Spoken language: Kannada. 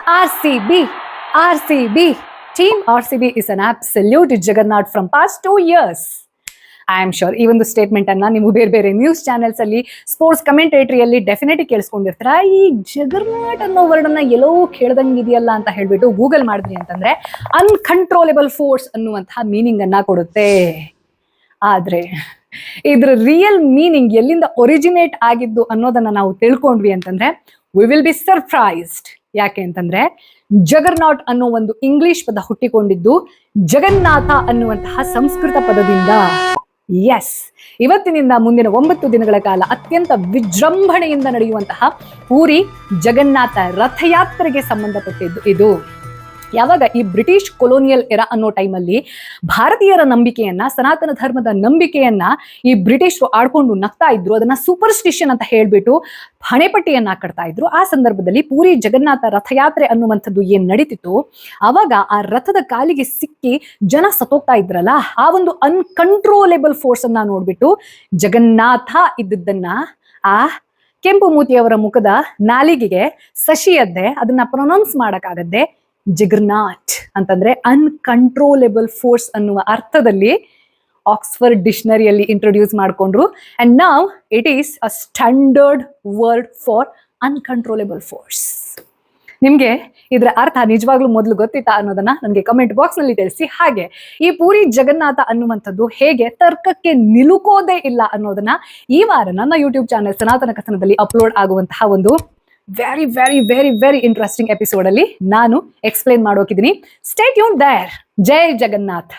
RCB, RCB. Team RCB is an absolute juggernaut from past 2 years. I am sure ಈ ಒಂದು ಸ್ಟೇಟ್ಮೆಂಟ್ ಅನ್ನ ನೀವು ಬೇರೆ ಬೇರೆ ನ್ಯೂಸ್ ಚಾನೆಲ್ಸ್ ಅಲ್ಲಿ ಸ್ಪೋರ್ಟ್ಸ್ ಕಮೆಂಟೇಟರಿಯಲ್ಲಿ ಡೆಫಿನೆಟ್ಲಿ ಕೇಳಿಸ್ಕೊಂಡಿರ್ತೀರ. ಈ ಜಗರ್ನಾಟ್ ಅನ್ನೋ ವರ್ಡನ್ನ ಎಲ್ಲೋ ಕೇಳ್ದಂಗಿದೆಯಲ್ಲ ಅಂತ ಹೇಳ್ಬಿಟ್ಟು ಗೂಗಲ್ ಮಾಡಿದ್ರಿ ಅಂತಂದ್ರೆ ಅನ್ಕಂಟ್ರೋಲೆಬಲ್ ಫೋರ್ಸ್ ಅನ್ನುವಂತಹ ಮೀನಿಂಗ್ ಅನ್ನ ಕೊಡುತ್ತೆ. ಆದ್ರೆ ಇದ್ರ ರಿಯಲ್ ಮೀನಿಂಗ್ ಎಲ್ಲಿಂದ ಒರಿಜಿನೇಟ್ ಆಗಿದ್ದು ಅನ್ನೋದನ್ನ ನಾವು ತಿಳ್ಕೊಂಡ್ವಿ ಅಂತಂದ್ರೆ ವಿ ವಿಲ್ ಬಿ ಸರ್ಪ್ರೈಸ್ಡ್. ಯಾಕೆ ಅಂತಂದ್ರೆ ಜಗರ್ನಾಟ್ ಅನ್ನೋ ಒಂದು ಇಂಗ್ಲಿಷ್ ಪದ ಹುಟ್ಟಿಕೊಂಡಿದ್ದು ಜಗನ್ನಾಥ ಅನ್ನುವಂತಹ ಸಂಸ್ಕೃತ ಪದದಿಂದ. ಎಸ್, ಇವತ್ತಿನಿಂದ ಮುಂದಿನ 9 ದಿನಗಳ ಕಾಲ ಅತ್ಯಂತ ವಿಜೃಂಭಣೆಯಿಂದ ನಡೆಯುವಂತಹ ಪೂರಿ ಜಗನ್ನಾಥ ರಥಯಾತ್ರೆಗೆ ಸಂಬಂಧಪಟ್ಟಿದ್ದು ಇದು. ಯಾವಾಗ ಈ ಬ್ರಿಟಿಷ್ ಕೊಲೋನಿಯಲ್ ಎರಾ ಅನ್ನೋ ಟೈಮಲ್ಲಿ ಭಾರತೀಯರ ನಂಬಿಕೆಯನ್ನ, ಸನಾತನ ಧರ್ಮದ ನಂಬಿಕೆಯನ್ನ ಈ ಬ್ರಿಟಿಷರು ಆಡ್ಕೊಂಡು ನಗ್ತಾ ಇದ್ರು, ಅದನ್ನ ಸೂಪರ್ಸ್ಟಿಷನ್ ಅಂತ ಹೇಳ್ಬಿಟ್ಟು ಹಣೆಪಟ್ಟಿಯನ್ನ ಕಟ್ತಾ ಇದ್ರು. ಆ ಸಂದರ್ಭದಲ್ಲಿ ಪೂರಿ ಜಗನ್ನಾಥ ರಥಯಾತ್ರೆ ಅನ್ನುವಂಥದ್ದು ಏನ್ ನಡೀತಿತ್ತು, ಅವಾಗ ಆ ರಥದ ಕಾಲಿಗೆ ಸಿಕ್ಕಿ ಜನ ಸತ್ತೋಗ್ತಾ ಇದ್ರಲ್ಲ, ಆ ಒಂದು ಅನ್ಕಂಟ್ರೋಲೆಬಲ್ ಫೋರ್ಸ್ ಅನ್ನ ನೋಡ್ಬಿಟ್ಟು ಜಗನ್ನಾಥ ಇದ್ದದ್ದನ್ನ ಆ ಕೆಂಪು ಮೂತಿಯವರ ಮುಖದ ನಾಲಿಗೆಗೆ ಸಶಿಯದ್ದೆ ಅದನ್ನ ಪ್ರೊನೌನ್ಸ್ ಮಾಡಕ್ಕಾಗದ್ದೆ ಜಗರ್ನಾಟ್ ಅಂತಂದ್ರೆ ಅನ್ಕಂಟ್ರೋಲೆಬಲ್ ಫೋರ್ಸ್ ಅನ್ನುವ ಅರ್ಥದಲ್ಲಿ ಆಕ್ಸ್ಫರ್ಡ್ ಡಿಕ್ಷನರಿಯಲ್ಲಿ ಇಂಟ್ರೊಡ್ಯೂಸ್ ಮಾಡಿಕೊಂಡ್ರು. And now it is a standard word for uncontrollable force. ನಿಮ್ಗೆ ಇದರ ಅರ್ಥ ನಿಜವಾಗ್ಲೂ ಮೊದಲು ಗೊತ್ತಿತ್ತಾ ಅನ್ನೋದನ್ನ ನನಗೆ ಕಮೆಂಟ್ ಬಾಕ್ಸ್ ನಲ್ಲಿ ತಿಳಿಸಿ. ಹಾಗೆ ಈ ಪೂರಿ ಜಗನ್ನಾಥ ಅನ್ನುವಂಥದ್ದು ಹೇಗೆ ತರ್ಕಕ್ಕೆ ನಿಲುಕೋದೇ ಇಲ್ಲ ಅನ್ನೋದನ್ನ ಈ ವಾರ ನನ್ನ ಯೂಟ್ಯೂಬ್ ಚಾನೆಲ್ ಸನಾತನ ಕಥನದಲ್ಲಿ ಅಪ್ಲೋಡ್ ಆಗುವಂತಹ ಒಂದು very very very very interesting episode ಅಲ್ಲಿ ನಾನು ಎಕ್ಸ್ಪ್ಲೇನ್ ಮಾಡೋಕಿದ್ದೀನಿ. Stay tune there. Jai Jagannath.